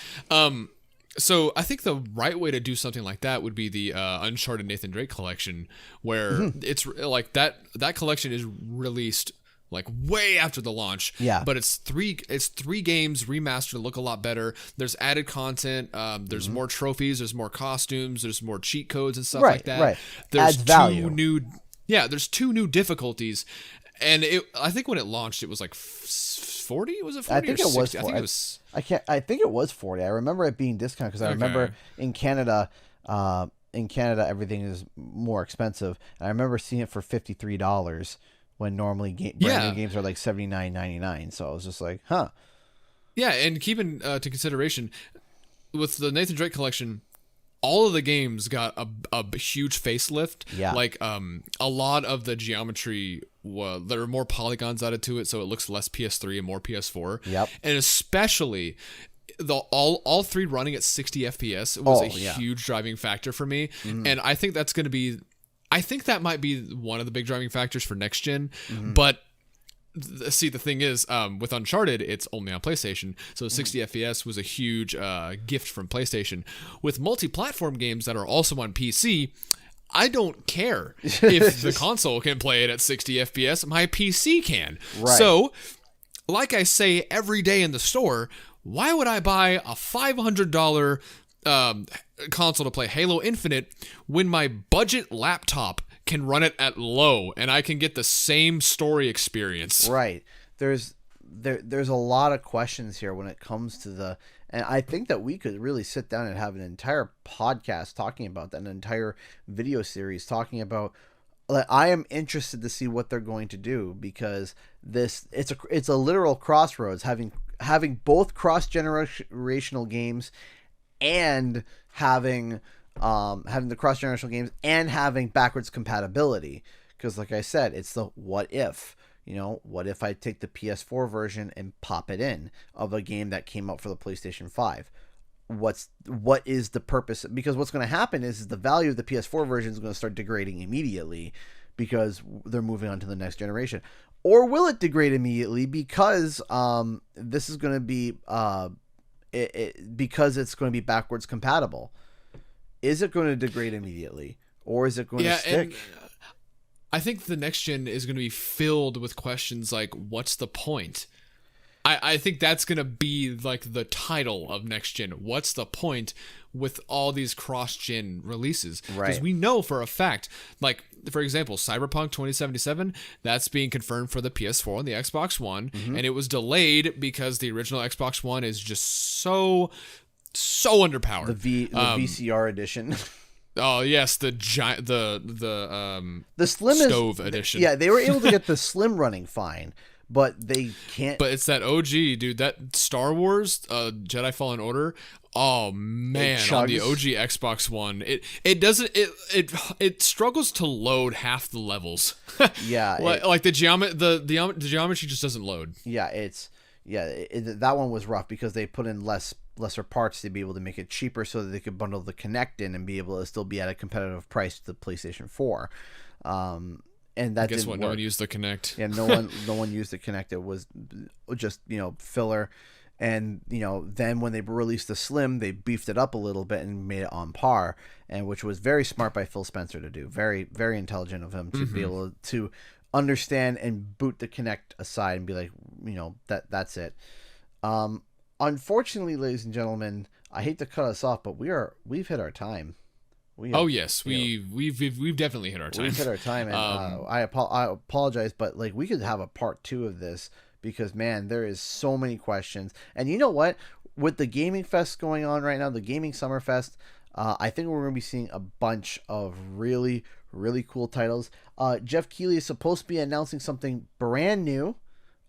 So I think the right way to do something like that would be the Uncharted Nathan Drake collection, where it's like that collection is released like way after the launch. Yeah. But it's three games remastered, look a lot better. There's added content. There's more trophies. There's more costumes. There's more cheat codes and stuff like that. Right. There's Adds value. There's 2 new difficulties, and I think when it launched, it was like 40. Was it 40? I think or it 60? was. I think it was. I think it was 40. I remember it being discounted because I remember in Canada. In Canada, everything is more expensive. And I remember seeing it for $53 when normally brand new games are like $79.99. So I was just like, huh. Yeah, and keeping to consideration with the Nathan Drake collection, all of the games got a huge facelift. Yeah. Like a lot of the geometry, there are more polygons added to it, so it looks less PS3 and more PS4. Yep. And especially all 3 running at 60 FPS was a huge driving factor for me. And I think that's going to be, I think that might be one of the big driving factors for next gen. But see, the thing is, with Uncharted, it's only on PlayStation, so 60 FPS was a huge gift from PlayStation. With multi-platform games that are also on PC, I don't care if the console can play it at 60 FPS. My PC can. Right. So, like I say every day in the store, why would I buy a $500 console to play Halo Infinite when my budget laptop can run it at low and I can get the same story experience? Right. There's a lot of questions here when it comes to and I think that we could really sit down and have an entire podcast talking about that, an entire video series talking about. I am interested to see what they're going to do, because it's a literal crossroads, having both cross-generational games and having the cross-generational games and having backwards compatibility. Because like I said, it's the what if. What if I take the PS4 version and pop it in of a game that came out for the PlayStation 5? What is the purpose? Because what's going to happen is the value of the PS4 version is going to start degrading immediately because they're moving on to the next generation. Or will it degrade immediately because this is going to be because it's going to be backwards compatible? Is it going to degrade immediately, or is it going to stick? And I think the next gen is going to be filled with questions like, what's the point? I think that's going to be like the title of next gen. What's the point with all these cross-gen releases? Right. Because we know for a fact, like, for example, Cyberpunk 2077, that's being confirmed for the PS4 and the Xbox One, and it was delayed because the original Xbox One is just so underpowered. The VCR edition. Oh yes, the slim stove edition. Yeah, they were able to get the slim running fine, but they can't. But it's that OG, dude. That Star Wars, Jedi Fallen Order. Oh man, on the OG Xbox One, it struggles to load half the levels. Yeah, like the geometry just doesn't load. Yeah, that one was rough because they put in lesser parts to be able to make it cheaper so that they could bundle the Kinect in and be able to still be at a competitive price to the PlayStation 4. And that guess didn't what? work. No one used the Kinect. Yeah, no one used the Kinect. It was just filler. And then when they released the Slim, they beefed it up a little bit and made it on par, and which was very smart by Phil Spencer to do. Very, very intelligent of him to be able to understand and boot the Kinect aside and be like, that's it. Unfortunately, ladies and gentlemen, I hate to cut us off, but we've hit our time. We've definitely hit our time. We've hit our time, and I apologize, but like we could have a part 2 of this, because man, there is so many questions. And you know what? With the Gaming Fest going on right now, the Gaming Summer Fest, I think we're going to be seeing a bunch of really, really cool titles. Jeff Keighley is supposed to be announcing something brand new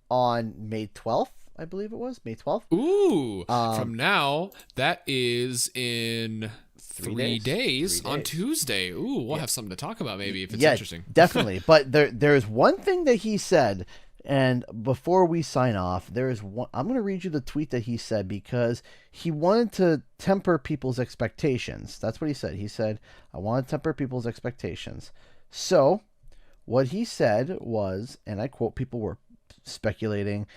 on May 12th. I believe it was May 12th. Ooh, from now, that is in 3 days on Tuesday. Ooh, we'll have something to talk about maybe if it's interesting. Definitely. But there's one thing that he said, and before we sign off, I'm going to read you the tweet that he said, because he wanted to temper people's expectations. That's what he said. He said, I want to temper people's expectations. So what he said was, and I quote, people were speculating,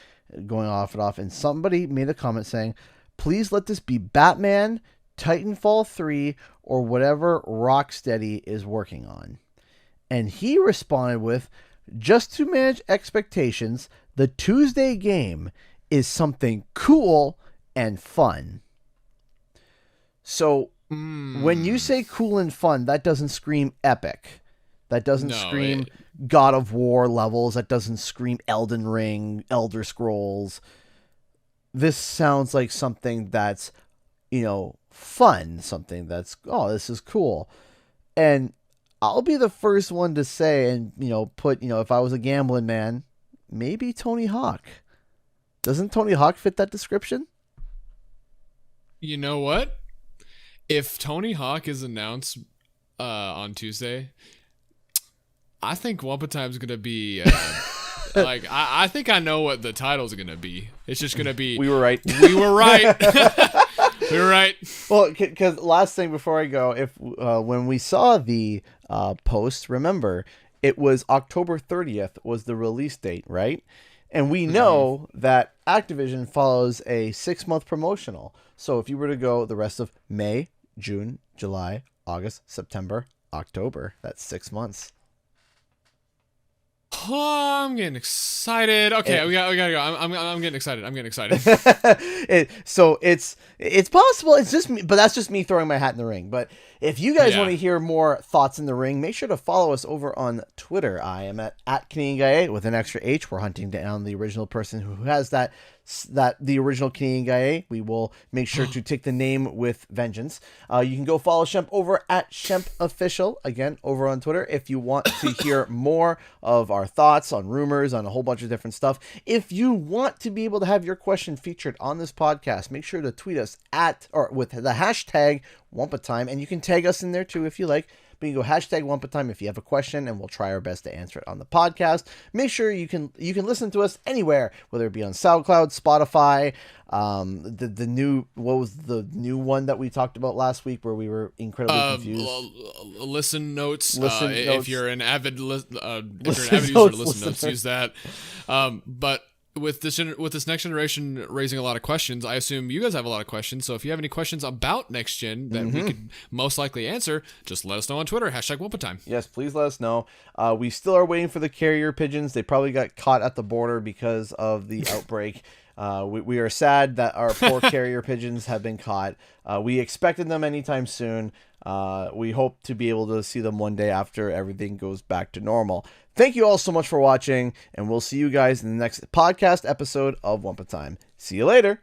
going off and off, and somebody made a comment saying, please let this be Batman Titanfall 3 or whatever Rocksteady is working on. And he responded with, just to manage expectations, the Tuesday game is something cool and fun. So when you say cool and fun, that doesn't scream epic. That doesn't scream God of War levels. That doesn't scream Elden Ring, Elder Scrolls. This sounds like something that's, fun. Something that's, this is cool. And I'll be the first one to say and, put, if I was a gambling man, maybe Tony Hawk. Doesn't Tony Hawk fit that description? You know what? If Tony Hawk is announced on Tuesday, I think Wumpa Time's going to be... I think I know what the title's going to be. It's just going to be... We were right. We were right. We were right. Well, because last thing before I go, when we saw the post, remember, it was October 30th was the release date, right? And we know that Activision follows a 6-month promotional. So if you were to go the rest of May, June, July, August, September, October, that's 6 months. Oh, I'm getting excited. Okay, we gotta go. I'm getting excited. So it's possible. It's just me, but that's just me throwing my hat in the ring. But if you guys want to hear more thoughts in the ring, make sure to follow us over on Twitter. I am at Canadian Guy 8 with an extra H. We're hunting down the original person who has the original Canadian Guy 8. We will make sure to take the name with vengeance. You can go follow Shemp over at Shemp Official, again, over on Twitter, if you want to hear more of our thoughts on rumors, on a whole bunch of different stuff. If you want to be able to have your question featured on this podcast, make sure to tweet us with the hashtag WumpaTime, and you can tag us in there too if you like. But you can go hashtag WumpaTime if you have a question, and we'll try our best to answer it on the podcast. Make sure you can listen to us anywhere, whether it be on SoundCloud, Spotify, the new one that we talked about last week where we were incredibly confused. Listen Notes. Listen Notes. If you're an avid user, Listen Notes, use that. But with this next generation raising a lot of questions, I assume you guys have a lot of questions. So if you have any questions about next gen that we could most likely answer, just let us know on Twitter, hashtag WumpaTime. Yes, please let us know. We still are waiting for the carrier pigeons. They probably got caught at the border because of the outbreak. We are sad that our poor carrier pigeons have been caught. We expected them anytime soon. We hope to be able to see them one day after everything goes back to normal. Thank you all so much for watching, and we'll see you guys in the next podcast episode of Wumpa Time. See you later.